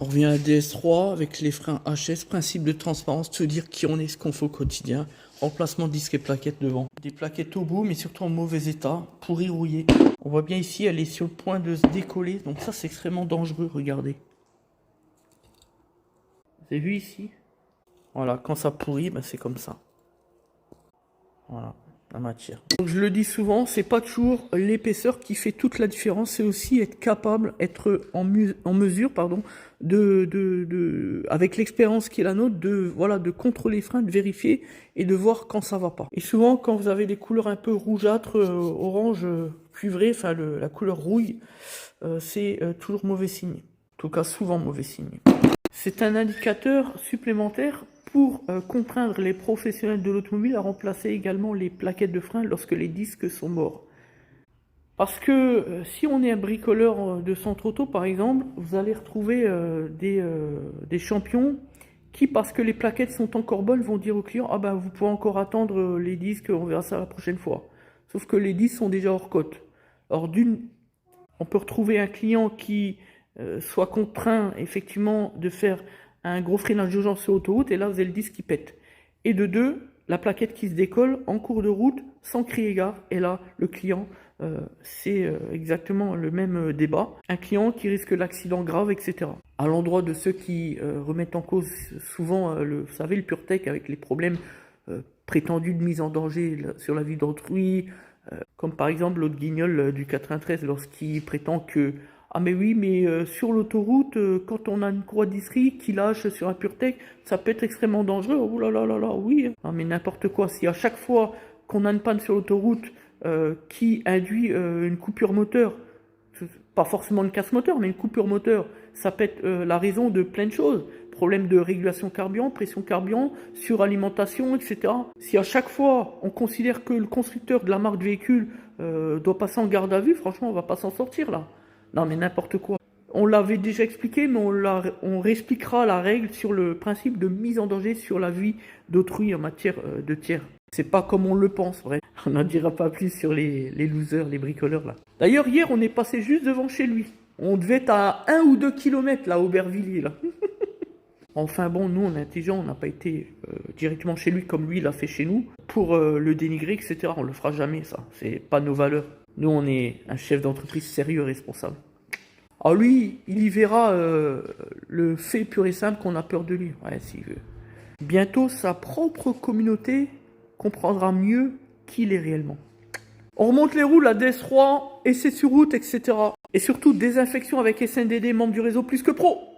On revient à DS3 avec les freins HS, principe de transparence, te dire qui on est, ce qu'on fait au quotidien. Remplacement de disques et plaquettes devant. Des plaquettes au bout, mais surtout en mauvais état, pourries, rouillées. On voit bien ici, elle est sur le point de se décoller, donc ça c'est extrêmement dangereux, regardez. Vous avez vu ici? Voilà, quand ça pourrit, ben c'est comme ça. Voilà, la matière. Donc je le dis souvent, c'est pas toujours l'épaisseur qui fait toute la différence, c'est aussi être capable, être en mesure, pardon, avec l'expérience qui est la nôtre, de contrôler les freins, de vérifier et de voir quand ça va pas. Et souvent, quand vous avez des couleurs un peu rougeâtres, orange, cuivré, enfin la couleur rouille, c'est toujours mauvais signe. En tout cas, souvent mauvais signe. C'est un indicateur supplémentaire pour contraindre les professionnels de l'automobile à remplacer également les plaquettes de frein lorsque les disques sont morts. Parce que si on est un bricoleur de centre auto par exemple, vous allez retrouver des champions qui, parce que les plaquettes sont encore bonnes, vont dire au client « Ah ben vous pouvez encore attendre les disques, on verra ça la prochaine fois ». Sauf que les disques sont déjà hors cote. Alors on peut retrouver un client qui soit contraint effectivement de faire un gros freinage d'urgence sur l'autoroute, et là vous avez le disque qui pète. Et de deux, la plaquette qui se décolle en cours de route sans crier gare, et là le client, c'est exactement le même débat. Un client qui risque l'accident grave, etc. À l'endroit de ceux qui remettent en cause souvent, vous savez, le PureTech avec les problèmes prétendus de mise en danger sur la vie d'autrui, comme par exemple l'autre guignol du 93 lorsqu'il prétend que ah mais oui, mais sur l'autoroute, quand on a une courroie-disserie qui lâche sur un PureTech, ça peut être extrêmement dangereux. Oh là là là là, oui. Non mais n'importe quoi. Si à chaque fois qu'on a une panne sur l'autoroute qui induit une coupure moteur, pas forcément une casse moteur, mais une coupure moteur, ça peut être la raison de plein de choses. Problème de régulation carburant, pression carburant, suralimentation, etc. Si à chaque fois on considère que le constructeur de la marque de véhicule doit passer en garde à vue, franchement on va pas s'en sortir là. Non mais n'importe quoi. On l'avait déjà expliqué, mais on réexpliquera la règle sur le principe de mise en danger sur la vie d'autrui en matière de tiers. C'est pas comme on le pense, vrai. On n'en dira pas plus sur les losers, les bricoleurs là. D'ailleurs hier on est passé juste devant chez lui. On devait être à 1 ou 2 km là, à Aubervilliers là. Enfin bon, nous on est intelligents, on n'a pas été directement chez lui comme lui il a fait chez nous, pour le dénigrer, etc. On le fera jamais ça, c'est pas nos valeurs. Nous on est un chef d'entreprise sérieux et responsable. Alors lui, il y verra le fait pur et simple qu'on a peur de lui, ouais s'il veut. Bientôt sa propre communauté comprendra mieux qui il est réellement. On remonte les roues, la DS3, essai sur route, etc. Et surtout désinfection avec SNDD, membre du réseau Plus que Pro.